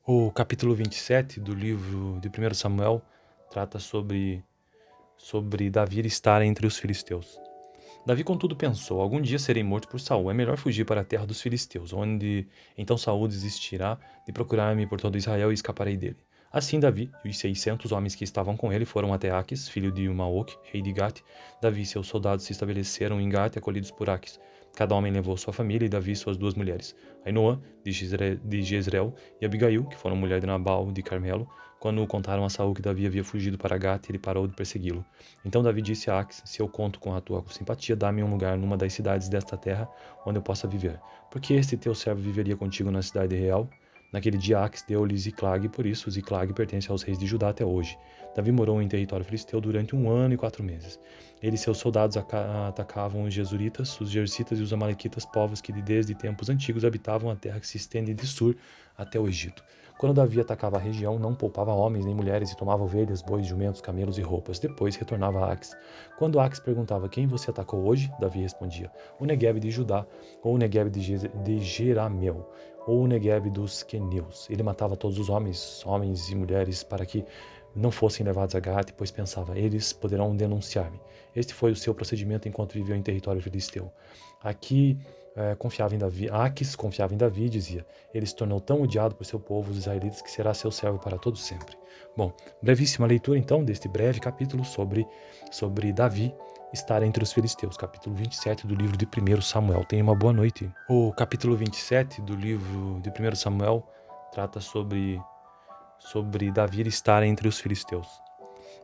O capítulo 27 do livro de 1 Samuel trata sobre Davi estar entre os filisteus. Davi, contudo, pensou: algum dia serei morto por Saul, é melhor fugir para a terra dos filisteus, onde então Saul desistirá de procurar-me por todo Israel e escaparei dele. Assim Davi e os 600 homens que estavam com ele foram até Aques, filho de Maoque, rei de Gate. Davi e seus soldados se estabeleceram em Gate, acolhidos por Aques. Cada homem levou sua família e Davi suas duas mulheres, Ainoã, de Jezreel, e Abigail, que foram mulher de Nabal, de Carmelo. Quando contaram a Saul que Davi havia fugido para Gate, ele parou de persegui-lo. Então Davi disse a Aques: se eu conto com a tua simpatia, dá-me um lugar numa das cidades desta terra, onde eu possa viver. Porque este teu servo viveria contigo na cidade real. Naquele dia Aques deu-lhe Ziclag, por isso Ziclag pertence aos reis de Judá até hoje. Davi morou em território filisteu durante 1 ano e 4 meses. Ele e seus soldados atacavam os Jesuritas, os Jersitas e os Amalequitas, povos que desde tempos antigos habitavam a terra que se estende de Sur até o Egito. Quando Davi atacava a região, não poupava homens nem mulheres e tomava ovelhas, bois, jumentos, camelos e roupas. Depois retornava a Aques. Quando Aques perguntava: quem você atacou hoje? Davi respondia: o Neguebe de Judá, ou o Neguebe de Jeramel, ou o Neguebe dos Queneus. Ele matava todos os homens e mulheres, para que não fossem levados a Gate, pois pensava: eles poderão denunciar-me. Este foi o seu procedimento enquanto viveu em território filisteu. Aqui confiava em Davi. Aques confiava em Davi e dizia: ele se tornou tão odiado por seu povo, os israelitas, que será seu servo para todo sempre. Bom, brevíssima leitura então deste breve capítulo sobre Davi estar entre os filisteus, capítulo 27 do livro de 1 Samuel. Tenha uma boa noite. O capítulo 27 do livro de 1 Samuel trata sobre Davi estar entre os filisteus.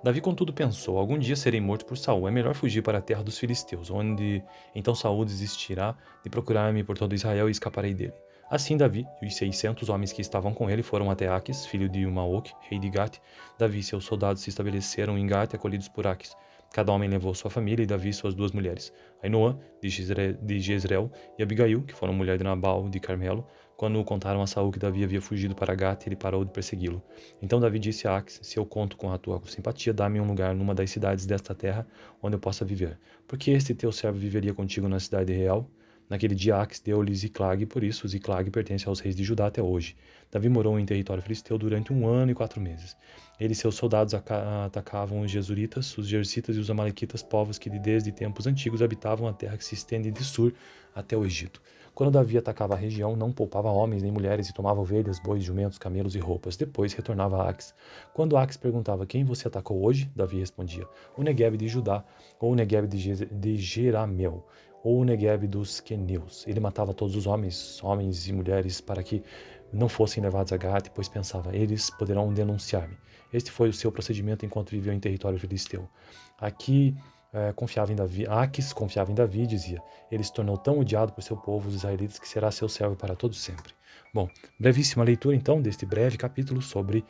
Davi, contudo, pensou: algum dia serei morto por Saul, é melhor fugir para a terra dos filisteus, onde então Saul desistirá de procurar-me por todo Israel e escaparei dele. Assim Davi e os 600 homens que estavam com ele foram até Aques, filho de Maoque, rei de Gate. Davi e seus soldados se estabeleceram em Gate, acolhidos por Aques. Cada homem levou sua família e Davi suas duas mulheres, Ainoã, de Jezreel, e Abigail, que foram mulher de Nabal, de Carmelo. Quando contaram a Saul que Davi havia fugido para Gate, ele parou de persegui-lo. Então Davi disse a Aques: se eu conto com a tua simpatia, dá-me um lugar numa das cidades desta terra, onde eu possa viver. Porque este teu servo viveria contigo na cidade real. Naquele dia Aques deu-lhe Ziclag, por isso Ziclag pertence aos reis de Judá até hoje. Davi morou em território filisteu durante 1 ano e 4 meses. Ele e seus soldados atacavam os Jesuritas, os Jersitas e os Amalequitas, povos que desde tempos antigos habitavam a terra que se estende de Sur até o Egito. Quando Davi atacava a região, não poupava homens nem mulheres e tomava ovelhas, bois, jumentos, camelos e roupas. Depois retornava a Aques. Quando Aques perguntava: quem você atacou hoje? Davi respondia: o Neguebe de Judá, ou o Neguebe de Jeramel, ou o Neguebe dos Queneus. Ele matava todos os homens e mulheres, para que não fossem levados a Gate, pois pensava: eles poderão denunciar-me. Este foi o seu procedimento enquanto viveu em território filisteu. Aqui confiava em Davi. Aques confiava em Davi e dizia: ele se tornou tão odiado por seu povo, os israelitas, que será seu servo para todo sempre. Bom, brevíssima leitura então deste breve capítulo sobre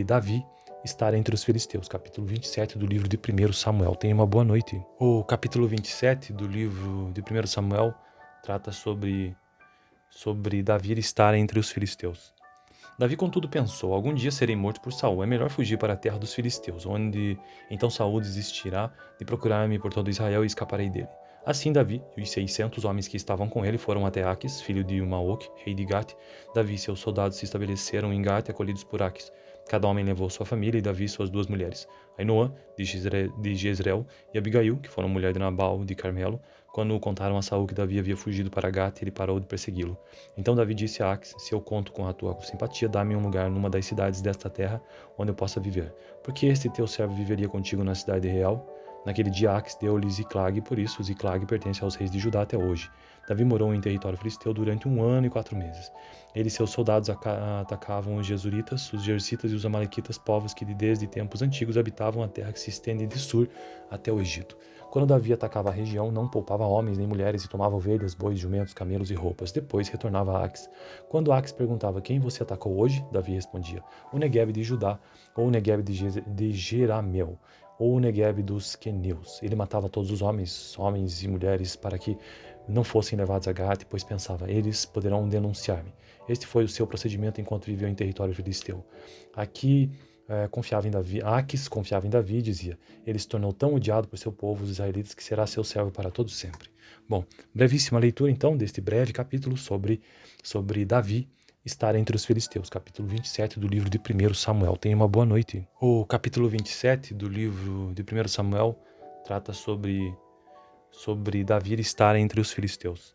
Davi estar entre os filisteus, capítulo 27 do livro de 1 Samuel. Tenha uma boa noite. O capítulo 27 do livro de 1 Samuel trata sobre Davi estar entre os filisteus. Davi, contudo, pensou: algum dia serei morto por Saul, é melhor fugir para a terra dos filisteus, onde então Saul desistirá de procurar-me por todo Israel e escaparei dele. Assim Davi e os 600 homens que estavam com ele foram até Aques, filho de Maoque, rei de Gate. Davi e seus soldados se estabeleceram em Gate, acolhidos por Aques. Cada homem levou sua família e Davi suas duas mulheres, Ainoã, de Jezreel, e Abigail, que foram mulher de Nabal, de Carmelo. Quando contaram a Saul que Davi havia fugido para Gate, ele parou de persegui-lo. Então Davi disse a Aques: se eu conto com a tua simpatia, dá-me um lugar numa das cidades desta terra, onde eu possa viver. Porque este teu servo viveria contigo na cidade real. Naquele dia Aques deu-lhe Ziclag, por isso Ziclag pertence aos reis de Judá até hoje. Davi morou em território filisteu durante 1 ano e 4 meses. Ele e seus soldados atacavam os Jesuritas, os Jersitas e os Amalequitas, povos que desde tempos antigos habitavam a terra que se estende de Sur até o Egito. Quando Davi atacava a região, não poupava homens nem mulheres e tomava ovelhas, bois, jumentos, camelos e roupas. Depois retornava a Aques. Quando Aques perguntava: quem você atacou hoje? Davi respondia: o Neguebe de Judá, ou o Neguebe de Jeramel, ou o Neguebe dos Queneus. Ele matava todos os homens e mulheres, para que não fossem levados a Gate, pois pensava: eles poderão denunciar-me. Este foi o seu procedimento enquanto viveu em território filisteu. Aqui confiava em Davi. Aques confiava em Davi e dizia: ele se tornou tão odiado por seu povo, os israelitas, que será seu servo para todo sempre. Bom, brevíssima leitura então deste breve capítulo sobre Davi estar entre os filisteus. Capítulo 27 do livro de 1 Samuel. Tenha uma boa noite. O capítulo 27 do livro de 1 Samuel trata sobre Davi estar entre os filisteus.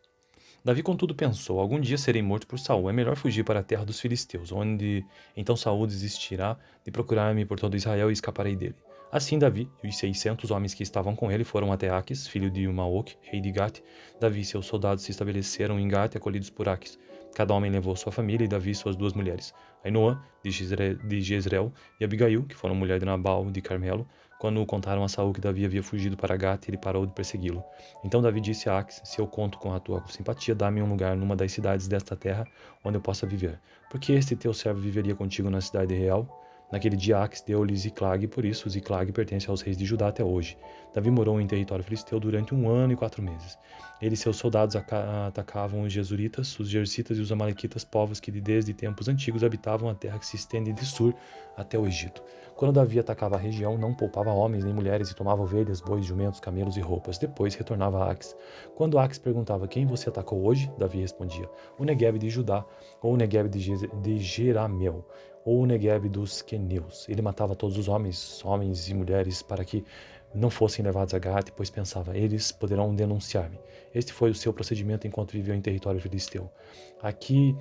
Davi, contudo, pensou: algum dia serei morto por Saul. É melhor fugir para a terra dos filisteus, onde então Saul desistirá de procurar-me por todo Israel e escaparei dele. Assim Davi e os 600 homens que estavam com ele foram até Aques, filho de Maoque, rei de Gate. Davi e seus soldados se estabeleceram em Gate, acolhidos por Aques. Cada homem levou sua família e Davi suas duas mulheres, Ainoã, de Jezreel, e Abigail, que foram mulher de Nabal, de Carmelo. Quando contaram a Saul que Davi havia fugido para Gate, ele parou de persegui-lo. Então Davi disse a Aques: se eu conto com a tua simpatia, dá-me um lugar numa das cidades desta terra, onde eu possa viver. Porque este teu servo viveria contigo na cidade real? Naquele dia Aques deu-lhe Ziclag, por isso Ziclag pertence aos reis de Judá até hoje. Davi morou em território filisteu durante 1 ano e 4 meses. Ele e seus soldados atacavam os Jesuritas, os Jersitas e os Amalequitas, povos que desde tempos antigos habitavam a terra que se estende de Sur até o Egito. Quando Davi atacava a região, não poupava homens nem mulheres e tomava ovelhas, bois, jumentos, camelos e roupas. Depois retornava a Aques. Quando Aques perguntava: quem você atacou hoje? Davi respondia: o Neguebe de Judá, ou o Neguebe de Jeramel, ou o Neguebe dos Queneus. Ele matava todos os homens e mulheres, para que não fossem levados a Gate, pois pensava: eles poderão denunciar-me. Este foi o seu procedimento enquanto viveu em território filisteu. Aques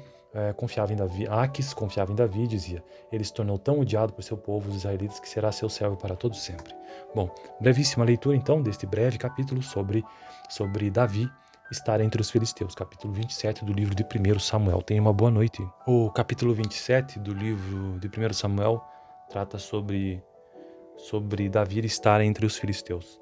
confiava em Davi e dizia: ele se tornou tão odiado por seu povo, os israelitas, que será seu servo para todo sempre. Bom, brevíssima leitura então deste breve capítulo sobre Davi estar entre os filisteus, capítulo 27 do livro de 1 Samuel. Tenha uma boa noite. O capítulo 27 do livro de 1 Samuel trata sobre Davi estar entre os filisteus.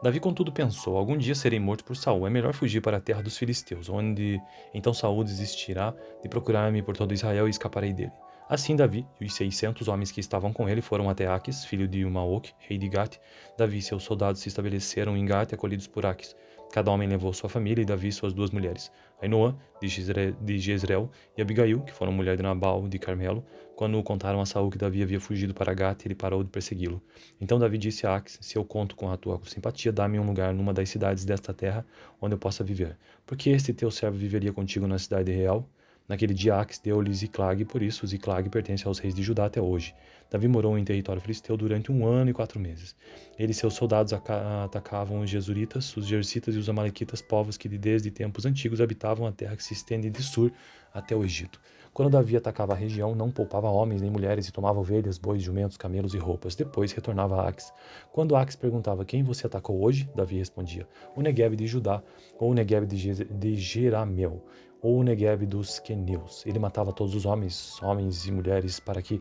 Davi, contudo, pensou: algum dia serei morto por Saul. É melhor fugir para a terra dos filisteus, onde então Saul desistirá de procurar-me por todo Israel e escaparei dele. Assim Davi e os 600 homens que estavam com ele foram até Aques, filho de Maoque, rei de Gate. Davi e seus soldados se estabeleceram em Gate, acolhidos por Aques. Cada homem levou sua família e Davi suas duas mulheres, Ainoã, de Jezreel, e Abigail, que foram mulher de Nabal, de Carmelo. Quando contaram a Saul que Davi havia fugido para Gate, ele parou de persegui-lo. Então Davi disse a Aques: se eu conto com a tua simpatia, dá-me um lugar numa das cidades desta terra, onde eu possa viver. Porque este teu servo viveria contigo na cidade real? Naquele dia Aques deu-lhe Ziclag, por isso Ziclag pertence aos reis de Judá até hoje. Davi morou em território filisteu durante 1 ano e 4 meses. Ele e seus soldados atacavam os Jesuritas, os Jersitas e os Amalequitas, povos que desde tempos antigos habitavam a terra que se estende de Sur até o Egito. Quando Davi atacava a região, não poupava homens nem mulheres e tomava ovelhas, bois, jumentos, camelos e roupas. Depois retornava a Aques. Quando Aques perguntava: quem você atacou hoje? Davi respondia: o Neguebe de Judá, ou o Neguebe de Jeramel, ou o Neguebe dos Queneus. Ele matava todos os homens e mulheres, para que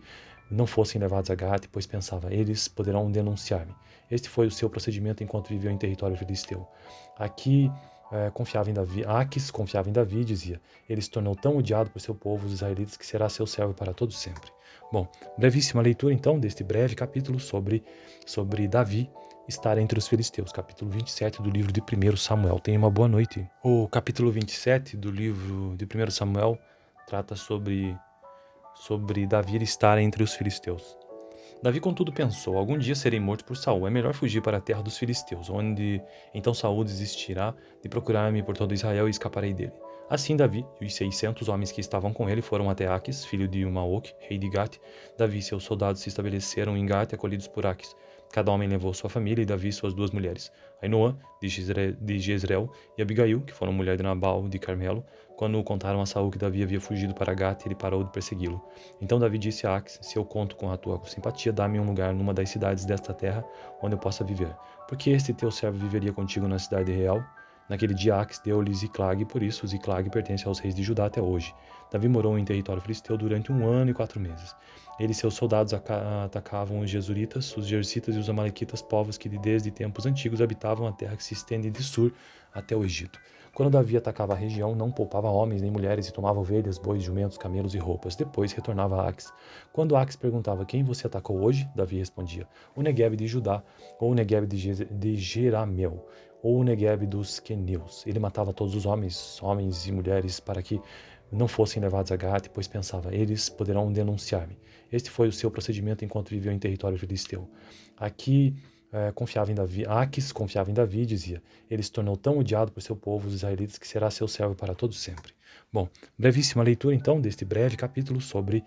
não fossem levados a Gate, pois pensava: eles poderão denunciar-me. Este foi o seu procedimento enquanto viveu em território filisteu. Aques confiava em Davi e dizia: ele se tornou tão odiado por seu povo, os israelitas, que será seu servo para todo sempre. Bom, brevíssima leitura então deste breve capítulo sobre Davi estar entre os filisteus, capítulo 27 do livro de 1 Samuel. Tenha uma boa noite. O capítulo 27 do livro de 1 Samuel trata sobre Davi estar entre os filisteus. Davi, contudo, pensou: algum dia serei morto por Saul. É melhor fugir para a terra dos filisteus, onde então Saul desistirá de procurar-me por todo Israel e escaparei dele. Assim Davi e os 600 homens que estavam com ele foram até Aques, filho de Maoque, rei de Gate. Davi e seus soldados se estabeleceram em Gate, acolhidos por Aques. Cada homem levou sua família e Davi suas duas mulheres, Ainoã, de Jezreel, e Abigail, que foram mulher de Nabal, de Carmelo. Quando contaram a Saul que Davi havia fugido para Gate, ele parou de persegui-lo. Então Davi disse a Aques: se eu conto com a tua simpatia, dá-me um lugar numa das cidades desta terra, onde eu possa viver. Porque este teu servo viveria contigo na cidade real? Naquele dia Aques deu-lhe Ziclag, por isso Ziclag pertence aos reis de Judá até hoje. Davi morou em território filisteu durante 1 ano e 4 meses. Ele e seus soldados atacavam os Jesuritas, os Jersitas e os Amalequitas, povos que desde tempos antigos habitavam a terra que se estende de Sur até o Egito. Quando Davi atacava a região, não poupava homens nem mulheres e tomava ovelhas, bois, jumentos, camelos e roupas. Depois retornava a Aques. Quando Aques perguntava: quem você atacou hoje? Davi respondia: o Neguebe de Judá, ou o Neguebe de Jeramel, ou o Neguebe dos Queneus. Ele matava todos os homens e mulheres, para que não fossem levados a Gate, pois pensava: eles poderão denunciar-me. Este foi o seu procedimento enquanto viveu em território filisteu. confiava em Davi, Aques confiava em Davi e dizia: ele se tornou tão odiado por seu povo, os israelitas, que será seu servo para todo sempre. Bom, brevíssima leitura então deste breve capítulo sobre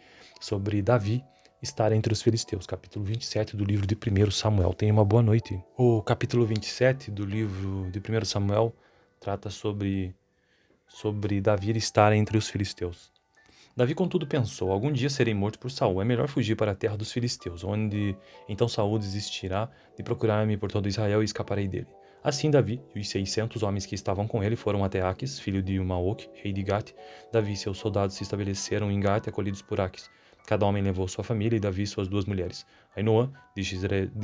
Davi estar entre os filisteus, capítulo 27 do livro de 1 Samuel. Tenha uma boa noite. O capítulo 27 do livro de 1 Samuel trata sobre Davi estar entre os filisteus. Davi, contudo, pensou: algum dia serei morto por Saul, é melhor fugir para a terra dos filisteus, onde então Saul desistirá de procurar-me por todo Israel e escaparei dele. Assim Davi e os 600 homens que estavam com ele foram até Aques, filho de Maoque, rei de Gate. Davi e seus soldados se estabeleceram em Gate, acolhidos por Aques. Cada homem levou sua família e Davi suas duas mulheres, Ainoã, de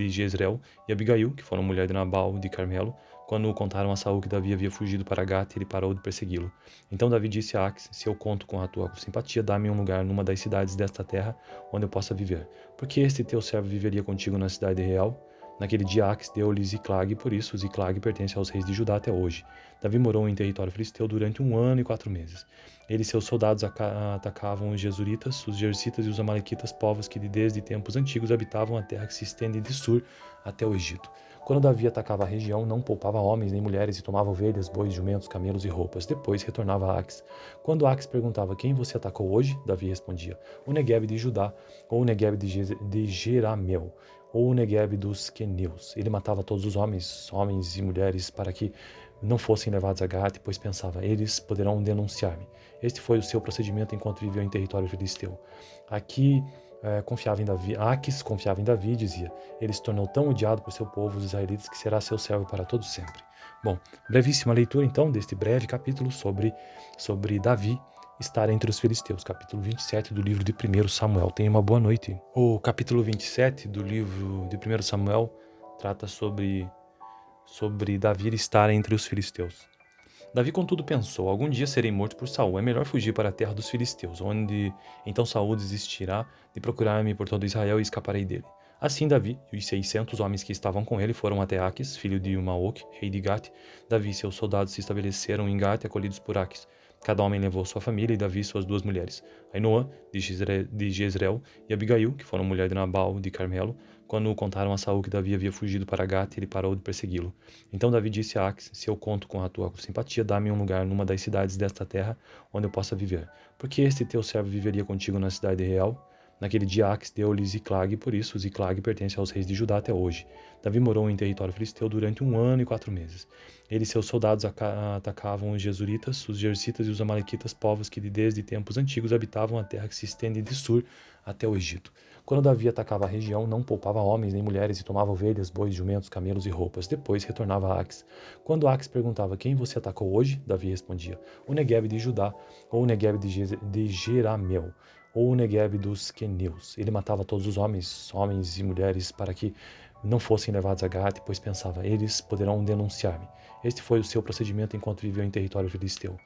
Jezreel, e Abigail, que foram mulher de Nabal, de Carmelo. Quando contaram a Saul que Davi havia fugido para Gate, ele parou de persegui-lo. Então Davi disse a Aques: se eu conto com a tua simpatia, dá-me um lugar numa das cidades desta terra, onde eu possa viver. Porque este teu servo viveria contigo na cidade real? Naquele dia Aques deu-lhe Ziclag, por isso Ziclag pertence aos reis de Judá até hoje. Davi morou em território filisteu durante 1 ano e 4 meses. Ele e seus soldados atacavam os Jesuritas, os Jersitas e os Amalequitas, povos que desde tempos antigos habitavam a terra que se estende de Sur até o Egito. Quando Davi atacava a região, não poupava homens nem mulheres e tomava ovelhas, bois, jumentos, camelos e roupas. Depois retornava a Aques. Quando Aques perguntava: quem você atacou hoje? Davi respondia: o Neguebe de Judá, ou o Neguebe de Jeramel, ou o Neguebe dos Queneus. Ele matava todos os homens e mulheres, para que não fossem levados a Gate, pois pensava: eles poderão denunciar-me. Este foi o seu procedimento enquanto viveu em território filisteu. Aqui confiava em Davi, Aques confiava em Davi e dizia: ele se tornou tão odiado por seu povo, os israelitas, que será seu servo para todo sempre. Bom, brevíssima leitura então deste breve capítulo sobre Davi estar entre os filisteus, capítulo 27 do livro de 1 Samuel. Tenha uma boa noite. O capítulo 27 do livro de 1 Samuel trata sobre Davi estar entre os filisteus. Davi, contudo, pensou: algum dia serei morto por Saul, é melhor fugir para a terra dos filisteus, onde então Saul desistirá de procurar-me por todo Israel e escaparei dele. Assim Davi e os 600 homens que estavam com ele foram até Aques, filho de Maoque, rei de Gate. Davi e seus soldados se estabeleceram em Gate, acolhidos por Aques. Cada homem levou sua família e Davi suas duas mulheres, Ainoã, de Jezreel, e Abigail, que foram mulher de Nabal, de Carmelo. Quando contaram a Saul que Davi havia fugido para Gate, ele parou de persegui-lo. Então Davi disse a Aques: se eu conto com a tua simpatia, dá-me um lugar numa das cidades desta terra, onde eu possa viver. Porque este teu servo viveria contigo na cidade real? Naquele dia Aques deu-lhe Ziclag, por isso Ziclag pertence aos reis de Judá até hoje. Davi morou em território filisteu durante 1 ano e 4 meses. Ele e seus soldados atacavam os Jesuritas, os Jersitas e os Amalequitas, povos que desde tempos antigos habitavam a terra que se estende de Sur até o Egito. Quando Davi atacava a região, não poupava homens nem mulheres e tomava ovelhas, bois, jumentos, camelos e roupas. Depois retornava a Aques. Quando Aques perguntava: quem você atacou hoje? Davi respondia: o Neguebe de Judá, ou o Neguebe de Jeramel, ou o Neguebe dos Queneus. Ele matava todos os homens e mulheres, para que não fossem levados a Gate, pois pensava: eles poderão denunciar-me. Este foi o seu procedimento enquanto viveu em território filisteu.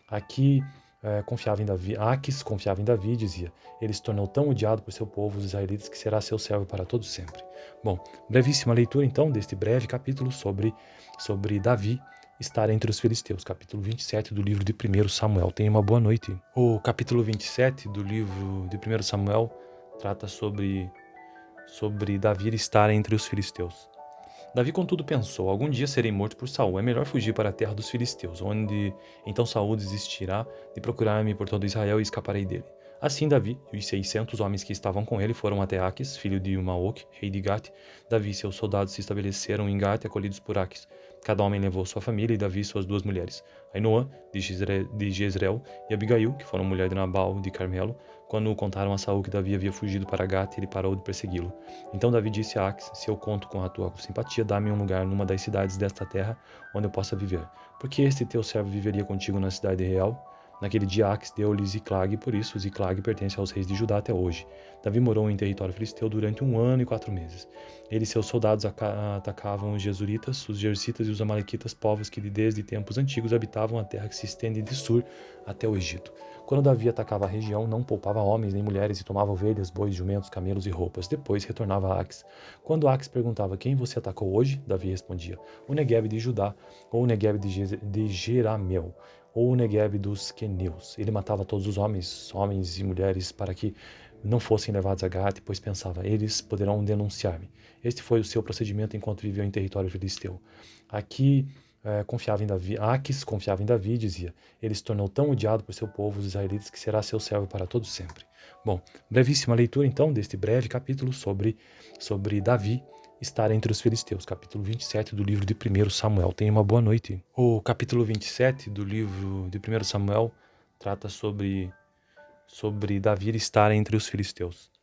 Aqui confiava em Davi, Aques confiava em Davi e dizia: ele se tornou tão odiado por seu povo, os israelitas, que será seu servo para todo sempre. Bom, brevíssima leitura então deste breve capítulo sobre Davi estar entre os filisteus, capítulo 27 do livro de 1 Samuel. Tenha uma boa noite. O capítulo 27 do livro de 1 Samuel trata sobre Davi estar entre os filisteus. Davi, contudo, pensou: algum dia serei morto por Saul, é melhor fugir para a terra dos filisteus, onde então Saul desistirá de procurar-me por todo Israel e escaparei dele. Assim Davi e os 600 homens que estavam com ele foram até Aques, filho de Maoque, rei de Gate. Davi e seus soldados se estabeleceram em Gate, acolhidos por Aques. Cada homem levou sua família e Davi suas duas mulheres, Ainoã, de Jezreel, e Abigail, que foram mulher de Nabal, de Carmelo. Quando contaram a Saul que Davi havia fugido para Gate, ele parou de persegui-lo. Então Davi disse a Aques: se eu conto com a tua simpatia, dá-me um lugar numa das cidades desta terra, onde eu possa viver. Porque este teu servo viveria contigo na cidade real? Naquele dia Aques deu-lhe Ziclag, por isso Ziclag pertence aos reis de Judá até hoje. Davi morou em território filisteu durante 1 ano e 4 meses. Ele e seus soldados atacavam os Jesuritas, os Jersitas e os Amalequitas, povos que desde tempos antigos habitavam a terra que se estende de Sur até o Egito. Quando Davi atacava a região, não poupava homens nem mulheres e tomava ovelhas, bois, jumentos, camelos e roupas. Depois retornava a Aques. Quando Aques perguntava: quem você atacou hoje? Davi respondia: o Neguebe de Judá, ou o Neguebe de Jeramel, ou o Neguebe dos Queneus. Ele matava todos os homens e mulheres, para que não fossem levados a Gate, pois pensava, eles poderão denunciar-me. Este foi o seu procedimento enquanto viveu em território filisteu. Aqui confiava em Davi, Aques confiava em Davi e dizia, ele se tornou tão odiado por seu povo, os israelitas, que será seu servo para todo sempre. Bom, brevíssima leitura então deste breve capítulo sobre Davi estar entre os filisteus, capítulo 27 do livro de 1 Samuel. Tenha uma boa noite. O capítulo 27 do livro de 1 Samuel trata sobre Davi estar entre os filisteus.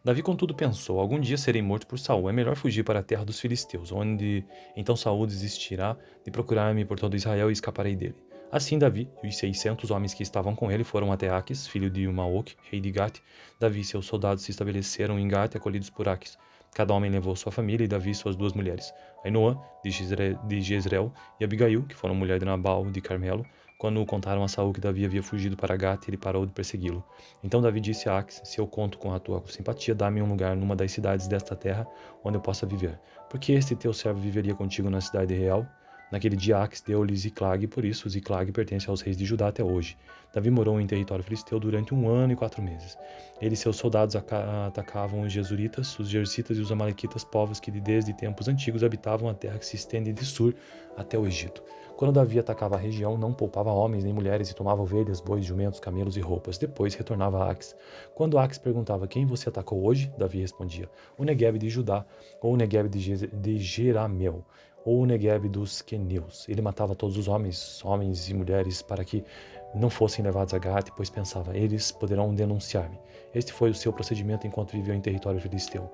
Davi, contudo, pensou, algum dia serei morto por Saul, é melhor fugir para a terra dos filisteus, onde então Saul desistirá de procurar-me por todo Israel e escaparei dele. Assim Davi e os 600 homens que estavam com ele foram até Aques, filho de Maoque, rei de Gate. Davi e seus soldados se estabeleceram em Gate, acolhidos por Aques. Cada homem levou sua família e Davi suas duas mulheres, Ainoã, de Jezreel, e Abigail, que foram mulher de Nabal, de Carmelo. Quando contaram a Saul que Davi havia fugido para Gate, ele parou de persegui-lo. Então Davi disse a Aques, se eu conto com a tua simpatia, dá-me um lugar numa das cidades desta terra, onde eu possa viver. Porque este teu servo viveria contigo na cidade real? Naquele dia Aques deu-lhe Ziclag, por isso Ziclag pertence aos reis de Judá até hoje. Davi morou em território filisteu durante 1 ano e 4 meses. Ele e seus soldados atacavam os Jesuritas, os Jersitas e os Amalequitas, povos que desde tempos antigos habitavam a terra que se estende de Sur até o Egito. Quando Davi atacava a região, não poupava homens nem mulheres e tomava ovelhas, bois, jumentos, camelos e roupas. Depois retornava a Aques. Quando Aques perguntava quem você atacou hoje, Davi respondia, o Neguebe de Judá, ou o Neguebe de Jeramel, ou o Neguebe dos Queneus. Ele matava todos os homens e mulheres, para que não fossem levados a Gate, pois pensava, eles poderão denunciar-me. Este foi o seu procedimento enquanto viveu em território filisteu.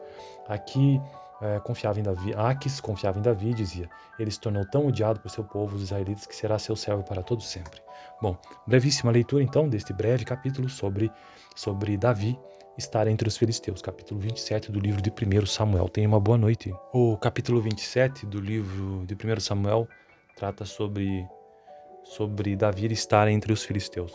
Aqui confiava em Davi, Aques confiava em Davi e dizia, ele se tornou tão odiado por seu povo, os israelitas, que será seu servo para todo sempre. Bom, brevíssima leitura então deste breve capítulo sobre Davi estar entre os filisteus, capítulo 27 do livro de 1 Samuel. Tenha uma boa noite. O capítulo 27 do livro de 1 Samuel trata sobre Davi estar entre os filisteus.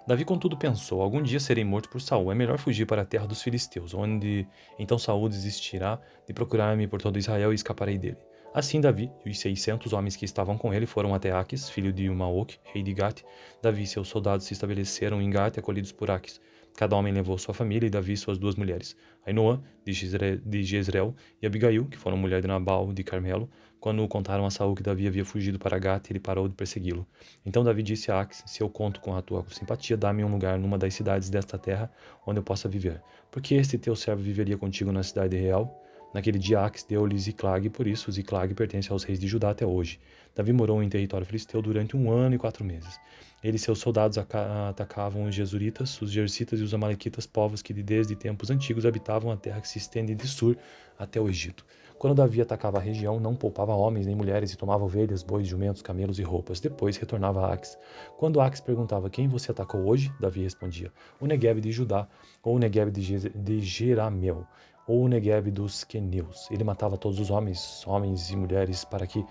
Davi, contudo, pensou, algum dia serei morto por Saul, é melhor fugir para a terra dos filisteus, onde então Saul desistirá de procurar-me por todo Israel e escaparei dele. Assim Davi e os 600 homens que estavam com ele foram até Aques, filho de Maoque, rei de Gate. Davi e seus soldados se estabeleceram em Gate, acolhidos por Aques. Cada homem levou sua família e Davi suas duas mulheres, Ainoã, de Jezreel, e Abigail, que foram mulher de Nabal, de Carmelo. Quando contaram a Saul que Davi havia fugido para Gate, ele parou de persegui-lo. Então Davi disse a Aques, se eu conto com a tua simpatia, dá-me um lugar numa das cidades desta terra, onde eu possa viver. Porque este teu servo viveria contigo na cidade real? Naquele dia Aques deu-lhe Ziclag, por isso Ziclag pertence aos reis de Judá até hoje. Davi morou em território filisteu durante 1 ano e 4 meses. Ele e seus soldados atacavam os Jesuritas, os Jersitas e os Amalequitas, povos que desde tempos antigos habitavam a terra que se estende de Sur até o Egito. Quando Davi atacava a região, não poupava homens nem mulheres e tomava ovelhas, bois, jumentos, camelos e roupas. Depois retornava a Aques. Quando Aques perguntava quem você atacou hoje, Davi respondia, o Neguebe de Judá, ou o Neguebe de Jeramel, ou o Neguebe dos Queneus. Ele matava todos os homens e mulheres, para que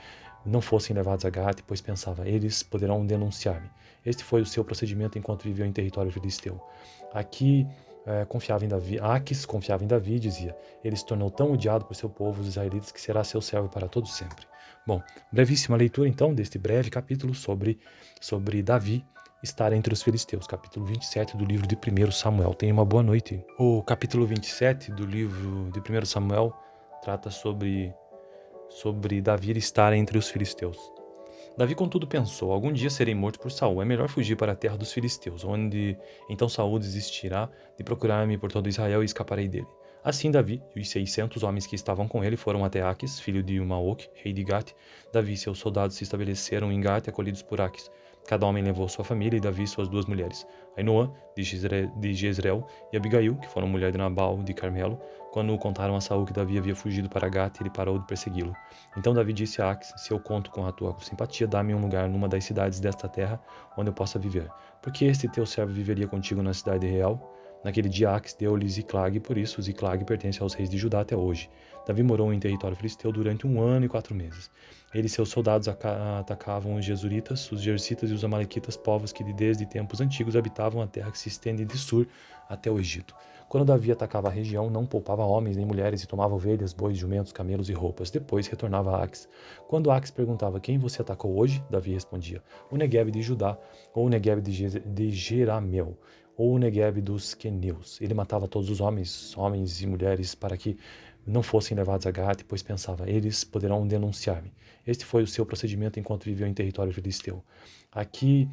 não fossem levados a Gate, pois pensava, eles poderão denunciar-me. Este foi o seu procedimento enquanto viveu em território filisteu. Aqui confiava em Davi, Aques confiava em Davi e dizia, ele se tornou tão odiado por seu povo, os israelitas, que será seu servo para todo sempre. Bom, brevíssima leitura então deste breve capítulo sobre Davi estar entre os filisteus, capítulo 27 do livro de 1 Samuel. Tenha uma boa noite. O capítulo 27 do livro de 1 Samuel trata sobre Davi estar entre os filisteus. Davi, contudo, pensou, algum dia serei morto por Saul, é melhor fugir para a terra dos filisteus, onde então Saul desistirá de procurar-me por todo Israel e escaparei dele. Assim Davi e os 600 homens que estavam com ele foram até Aques, filho de Maoque, rei de Gate. Davi e seus soldados se estabeleceram em Gate, acolhidos por Aques. Cada homem levou sua família e Davi suas duas mulheres, Ainoã, de Jezreel, e Abigail, que foram mulher de Nabal, de Carmelo. Quando contaram a Saul que Davi havia fugido para Gate, ele parou de persegui-lo. Então Davi disse a Aques, se eu conto com a tua simpatia, dá-me um lugar numa das cidades desta terra, onde eu possa viver. Porque este teu servo viveria contigo na cidade real? Naquele dia Aques deu-lhe Ziclag, por isso Ziclag pertence aos reis de Judá até hoje. Davi morou em território filisteu durante 1 ano e 4 meses. Ele e seus soldados atacavam os Jesuritas, os Jersitas e os Amalequitas, povos que desde tempos antigos habitavam a terra que se estende de Sur até o Egito. Quando Davi atacava a região, não poupava homens nem mulheres e tomava ovelhas, bois, jumentos, camelos e roupas. Depois retornava a Aques. Quando Aques perguntava quem você atacou hoje, Davi respondia, o Neguebe de Judá, ou o Neguebe de Jeramel, ou o Neguebe dos queneus. Ele matava todos os homens e mulheres, para que não fossem levados a Gate, pois pensava, eles poderão denunciar-me. Este foi o seu procedimento enquanto viveu em território filisteu. Aqui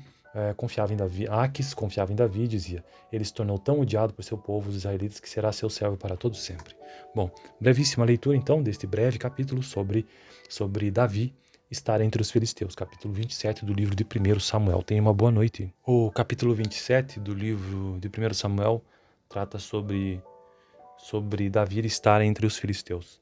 confiava em Davi, Aques confiava em Davi e dizia, ele se tornou tão odiado por seu povo, os israelitas, que será seu servo para todo sempre. Bom, brevíssima leitura então deste breve capítulo sobre Davi estar entre os filisteus, capítulo 27 do livro de 1 Samuel. Tenha uma boa noite. O capítulo 27 do livro de 1 Samuel trata sobre Davi estar entre os filisteus.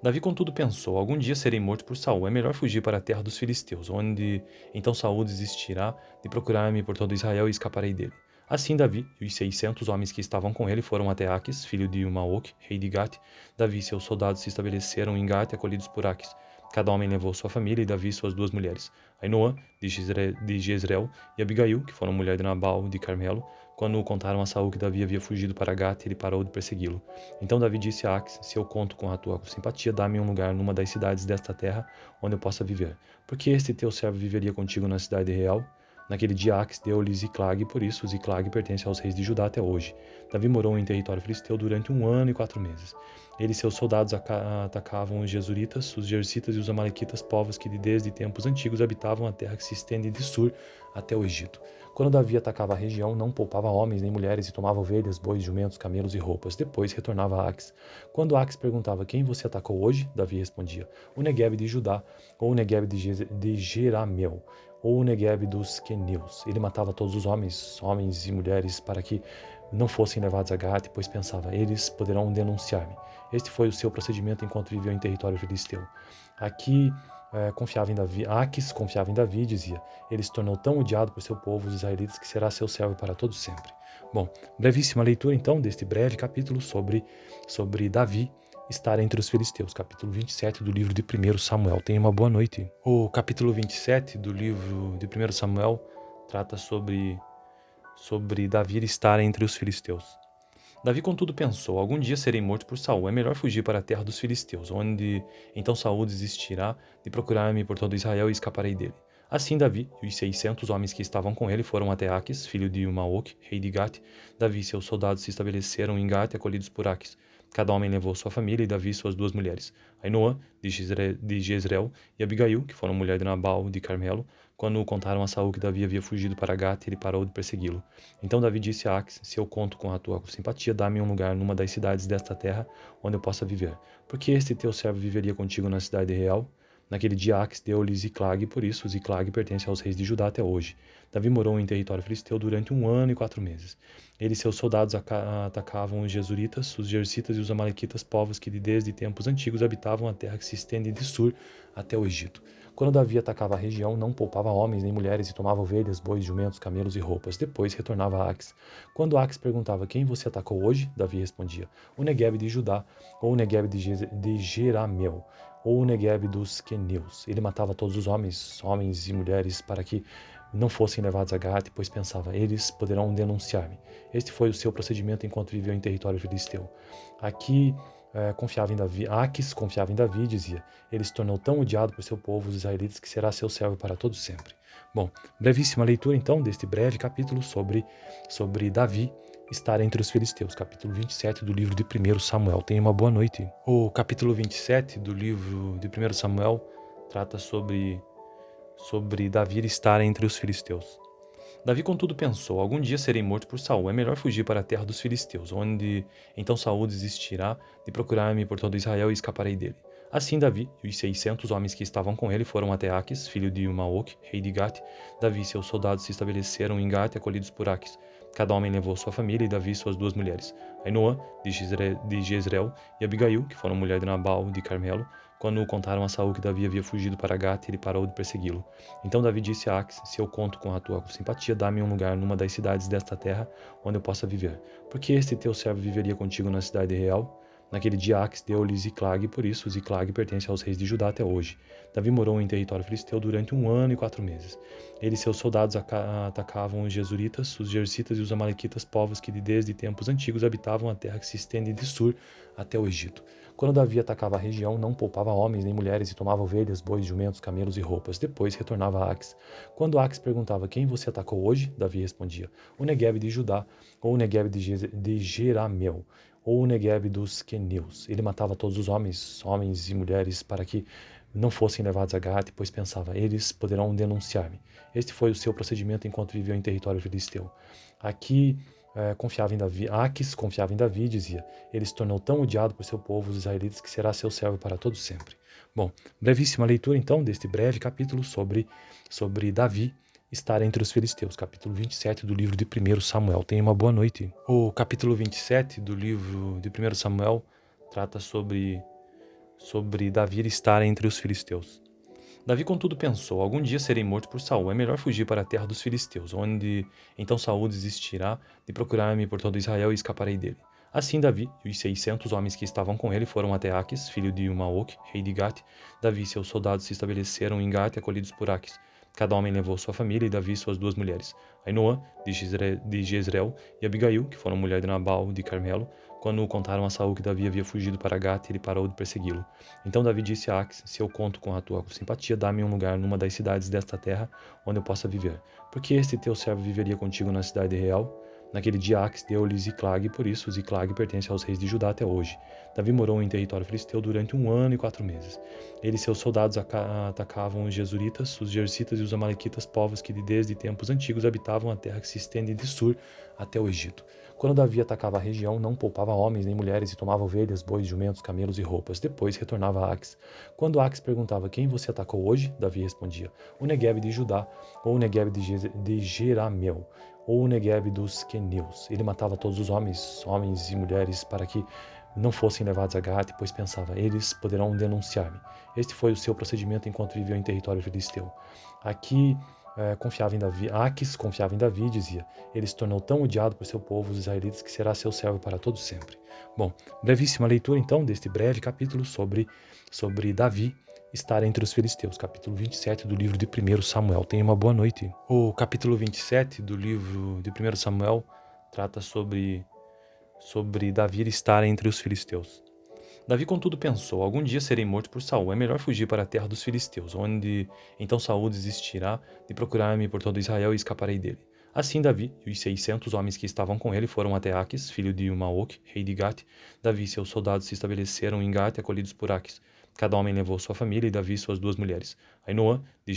Davi, contudo, pensou, algum dia serei morto por Saul, é melhor fugir para a terra dos filisteus, onde então Saul desistirá de procurar-me por todo Israel e escaparei dele. Assim Davi e os 600 homens que estavam com ele foram até Aques, filho de Maoque, rei de Gate. Davi e seus soldados se estabeleceram em Gate, acolhidos por Aques. Cada homem levou sua família e Davi suas duas mulheres, Ainoã, de Jezreel, e Abigail, que foram mulher de Nabal, de Carmelo. Quando contaram a Saul que Davi havia fugido para Gate, ele parou de persegui-lo. Então Davi disse a Aques, se eu conto com a tua simpatia, dá-me um lugar numa das cidades desta terra, onde eu possa viver. Porque este teu servo viveria contigo na cidade real? Naquele dia Aques deu-lhe Ziclag, por isso Ziclag pertence aos reis de Judá até hoje. Davi morou em território filisteu durante 1 ano e 4 meses. Ele e seus soldados atacavam os Jesuritas, os Jersitas e os Amalequitas, povos que desde tempos antigos habitavam a terra que se estende de Sur até o Egito. Quando Davi atacava a região, não poupava homens nem mulheres e tomava ovelhas, bois, jumentos, camelos e roupas. Depois retornava a Aques. Quando Aques perguntava quem você atacou hoje, Davi respondia, o Neguebe de Judá, ou o Neguebe de Jeramel, ou o Neguebe dos queneus. Ele matava todos os homens e mulheres, para que não fossem levados a Gate, pois pensava, eles poderão denunciar-me. Este foi o seu procedimento enquanto viveu em território filisteu. Aqui confiava em Davi, Aques confiava em Davi e dizia, ele se tornou tão odiado por seu povo, os israelitas, que será seu servo para todo sempre. Bom, brevíssima leitura então deste breve capítulo sobre Davi estar entre os filisteus, capítulo 27 do livro de 1 Samuel. Tenha uma boa noite. O capítulo 27 do livro de 1 Samuel trata sobre Davi estar entre os filisteus. Davi, contudo, pensou, algum dia serei morto por Saul, é melhor fugir para a terra dos filisteus, onde então Saul desistirá de procurar-me por todo Israel e escaparei dele. Assim Davi e os 600 homens que estavam com ele foram até Aques, filho de Maoque, rei de Gate. Davi e seus soldados se estabeleceram em Gate, acolhidos por Aques. Cada homem levou sua família e Davi suas duas mulheres, Ainoã, de Jezreel, e Abigail, que foram mulher de Nabal, de Carmelo. Quando contaram a Saul que Davi havia fugido para Gate, ele parou de persegui-lo. Então Davi disse a Aques, se eu conto com a tua simpatia, dá-me um lugar numa das cidades desta terra, onde eu possa viver. Porque este teu servo viveria contigo na cidade real? Naquele dia Aques deu-lhe Ziclag, por isso Ziclag pertence aos reis de Judá até hoje. Davi morou em território filisteu durante 1 ano e 4 meses. Ele e seus soldados atacavam os Jesuritas, os Jersitas e os Amalequitas, povos que desde tempos antigos habitavam a terra que se estende de Sur até o Egito. Quando Davi atacava a região, não poupava homens nem mulheres e tomava ovelhas, bois, jumentos, camelos e roupas. Depois retornava a Aques. Quando Aques perguntava quem você atacou hoje, Davi respondia, o Neguebe de Judá, ou o Neguebe de Jeramel, ou o Neguebe dos queneus. Ele matava todos os homens e mulheres, para que não fossem levados a Gate, pois pensava, eles poderão denunciar-me. Este foi o seu procedimento enquanto viveu em território filisteu. Aqui confiava em Davi, Aques confiava em Davi e dizia, ele se tornou tão odiado por seu povo, os israelitas, que será seu servo para todo sempre. Bom, brevíssima leitura então deste breve capítulo sobre Davi estar entre os filisteus, capítulo 27 do livro de 1 Samuel. Tenha uma boa noite. O capítulo 27 do livro de 1 Samuel trata sobre Davi estar entre os filisteus. Davi, contudo, pensou, algum dia serei morto por Saul, é melhor fugir para a terra dos filisteus, onde então Saul desistirá de procurar-me por todo Israel e escaparei dele. Assim Davi e os 600 homens que estavam com ele foram até Aques, filho de Maoque, rei de Gate. Davi e seus soldados se estabeleceram em Gate, acolhidos por Aques. Cada homem levou sua família e Davi suas duas mulheres, Ainoã, de Jezreel, e Abigail, que foram mulher de Nabal, de Carmelo. Quando contaram a Saul que Davi havia fugido para Gate, ele parou de persegui-lo. Então Davi disse a Aques, se eu conto com a tua simpatia, dá-me um lugar numa das cidades desta terra, onde eu possa viver. Porque este teu servo viveria contigo na cidade real? Naquele dia Aques deu-lhe Ziclag, por isso Ziclag pertence aos reis de Judá até hoje. Davi morou em território filisteu durante 1 ano e 4 meses. Ele e seus soldados atacavam os Gesuritas, os Jersitas e os Amalequitas, povos que desde tempos antigos habitavam a terra que se estende de Sur até o Egito. Quando Davi atacava a região, não poupava homens nem mulheres e tomava ovelhas, bois, jumentos, camelos e roupas. Depois retornava a Aques. Quando Aques perguntava: quem você atacou hoje? Davi respondia: o Neguebe de Judá, ou o Neguebe de Jeramel, ou o Neguebe dos queneus. Ele matava todos os homens e mulheres, para que não fossem levados a Gate, pois pensava: eles poderão denunciar-me. Este foi o seu procedimento enquanto viveu em território filisteu. Aques confiava em Davi e dizia: ele se tornou tão odiado por seu povo, os israelitas, que será seu servo para todo sempre. Bom, brevíssima leitura então deste breve capítulo sobre Davi estar entre os filisteus, capítulo 27 do livro de 1 Samuel. Tenha uma boa noite. O capítulo 27 do livro de 1 Samuel trata sobre Davi estar entre os filisteus. Davi, contudo, pensou: algum dia serei morto por Saul, é melhor fugir para a terra dos filisteus, onde então Saul desistirá de procurar-me por todo Israel e escaparei dele. Assim Davi e os 600 homens que estavam com ele foram até Aques, filho de Maoque, rei de Gate. Davi e seus soldados se estabeleceram em Gate, acolhidos por Aques. Cada homem levou sua família e Davi suas 2 mulheres, Ainoã, de Jezreel, e Abigail, que foram mulher de Nabal, de Carmelo. Quando contaram a Saul que Davi havia fugido para Gate, ele parou de persegui-lo. Então Davi disse a Aques: se eu conto com a tua simpatia, dá-me um lugar numa das cidades desta terra, onde eu possa viver. Porque este teu servo viveria contigo na cidade real? Naquele dia Aques deu-lhe Ziclag, por isso Ziclag pertence aos reis de Judá até hoje. Davi morou em território filisteu durante 1 ano e 4 meses. Ele e seus soldados atacavam os Gesuritas, os Jersitas e os Amalequitas, povos que desde tempos antigos habitavam a terra que se estende de Sur até o Egito. Quando Davi atacava a região, não poupava homens nem mulheres e tomava ovelhas, bois, jumentos, camelos e roupas. Depois retornava a Aques. Quando Aques perguntava: quem você atacou hoje? Davi respondia: o Neguebe de Judá, ou o Neguebe de Jeramel, ou o Neguebe dos queneus. Ele matava todos os homens e mulheres, para que não fossem levados a Gate, pois pensava: eles poderão denunciar-me. Este foi o seu procedimento enquanto viveu em território filisteu. Aques confiava em Davi e dizia: ele se tornou tão odiado por seu povo, os israelitas, que será seu servo para todo sempre. Bom, brevíssima leitura então deste breve capítulo sobre Davi estar entre os filisteus, capítulo 27 do livro de 1 Samuel. Tenha uma boa noite. O capítulo 27 do livro de 1 Samuel trata sobre Davi estar entre os filisteus. Davi, contudo, pensou: algum dia serei morto por Saul, é melhor fugir para a terra dos filisteus, onde então Saul desistirá de procurar-me por todo Israel e escaparei dele. Assim Davi e os 600 homens que estavam com ele foram até Aques, filho de Maoque, rei de Gate. Davi e seus soldados se estabeleceram em Gate, acolhidos por Aques. Cada homem levou sua família e Davi suas 2 mulheres, Ainoã, de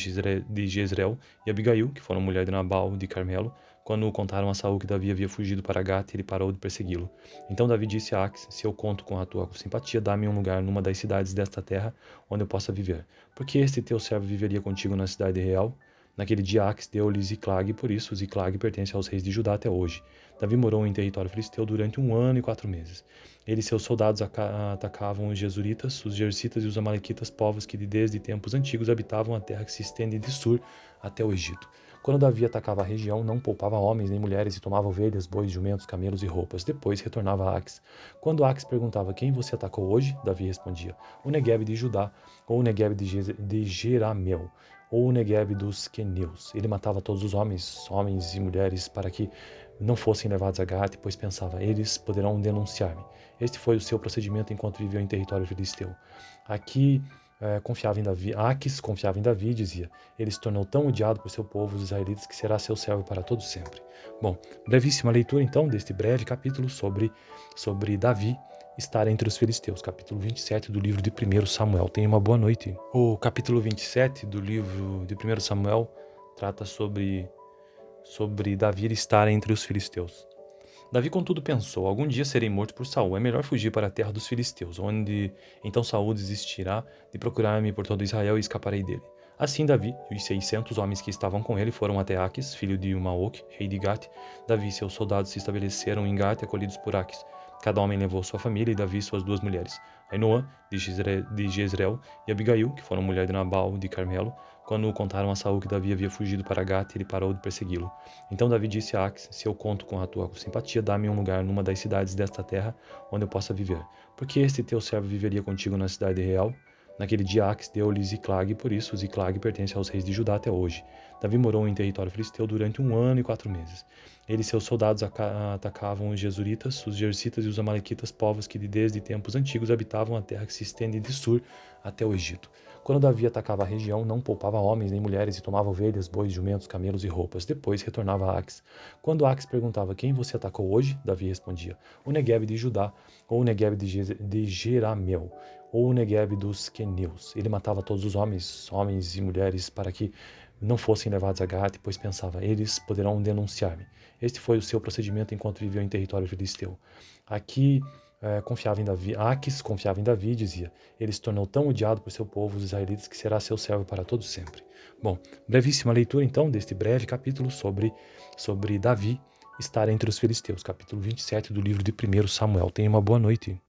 Jezreel, e Abigail, que foram mulher de Nabal, de Carmelo. Quando contaram a Saul que Davi havia fugido para Gate, ele parou de persegui-lo. Então Davi disse a Aques: se eu conto com a tua simpatia, dá-me um lugar numa das cidades desta terra, onde eu possa viver. Porque este teu servo viveria contigo na cidade real? Naquele dia Aques deu-lhe Ziclag, por isso Ziclag pertence aos reis de Judá até hoje. Davi morou em território filisteu durante 1 ano e 4 meses. Ele e seus soldados atacavam os Gesuritas, os Jersitas e os Amalequitas, povos que desde tempos antigos habitavam a terra que se estende de Sur até o Egito. Quando Davi atacava a região, não poupava homens nem mulheres e tomava ovelhas, bois, jumentos, camelos e roupas. Depois retornava a Aques. Quando Aques perguntava: quem você atacou hoje? Davi respondia: o Neguebe de Judá, ou o Neguebe de Jeramel, ou o Neguebe dos queneus. Ele matava todos os homens e mulheres, para que não fossem levados a Gate, pois pensava: eles poderão denunciar-me. Este foi o seu procedimento enquanto viveu em território filisteu. Aques confiava em Davi e dizia: ele se tornou tão odiado por seu povo, os israelitas, que será seu servo para todo sempre. Bom, brevíssima leitura então deste breve capítulo sobre Davi estar entre os filisteus, capítulo 27 do livro de 1 Samuel. Tenha uma boa noite. O capítulo 27 do livro de 1 Samuel trata sobre Davi estar entre os filisteus. Davi, contudo, pensou: algum dia serei morto por Saul, é melhor fugir para a terra dos filisteus, onde então Saul desistirá de procurar-me por todo Israel e escaparei dele. Assim Davi e os 600 homens que estavam com ele foram até Aques, filho de Maoque, rei de Gate. Davi e seus soldados se estabeleceram em Gate, acolhidos por Aques. Cada homem levou sua família e Davi suas 2 mulheres, Ainoã, de Jezreel, e Abigail, que foram mulher de Nabal, de Carmelo. Quando contaram a Saul que Davi havia fugido para Gate, ele parou de persegui-lo. Então Davi disse a Aques: Se eu conto com a tua simpatia, dá-me um lugar numa das cidades desta terra onde eu possa viver. Porque este teu servo viveria contigo na cidade real? Naquele dia Aques deu-lhe Ziclag, por isso Ziclag pertence aos reis de Judá até hoje. Davi morou em território filisteu durante 1 ano e 4 meses. Ele e seus soldados atacavam os Jesuritas, os Jersitas e os Amalequitas, povos que desde tempos antigos habitavam a terra que se estende de Sur até o Egito. Quando Davi atacava a região, não poupava homens nem mulheres e tomava ovelhas, bois, jumentos, camelos e roupas. Depois retornava a Aques. Quando Aques perguntava: Quem você atacou hoje? Davi respondia: O Neguebe de Judá, ou o Neguebe de Jeramel, ou o Neguebe dos Queneus. Ele matava todos os homens e mulheres, para que não fossem levados a Gate, pois pensava: Eles poderão denunciar-me. Este foi o seu procedimento enquanto viveu em território filisteu. Aqui confiava em Davi. Aques confiava em Davi e dizia: Ele se tornou tão odiado por seu povo, os israelitas, que será seu servo para todo sempre. Bom, brevíssima leitura então deste breve capítulo sobre Davi estar entre os filisteus, capítulo 27 do livro de 1 Samuel. Tenha uma boa noite.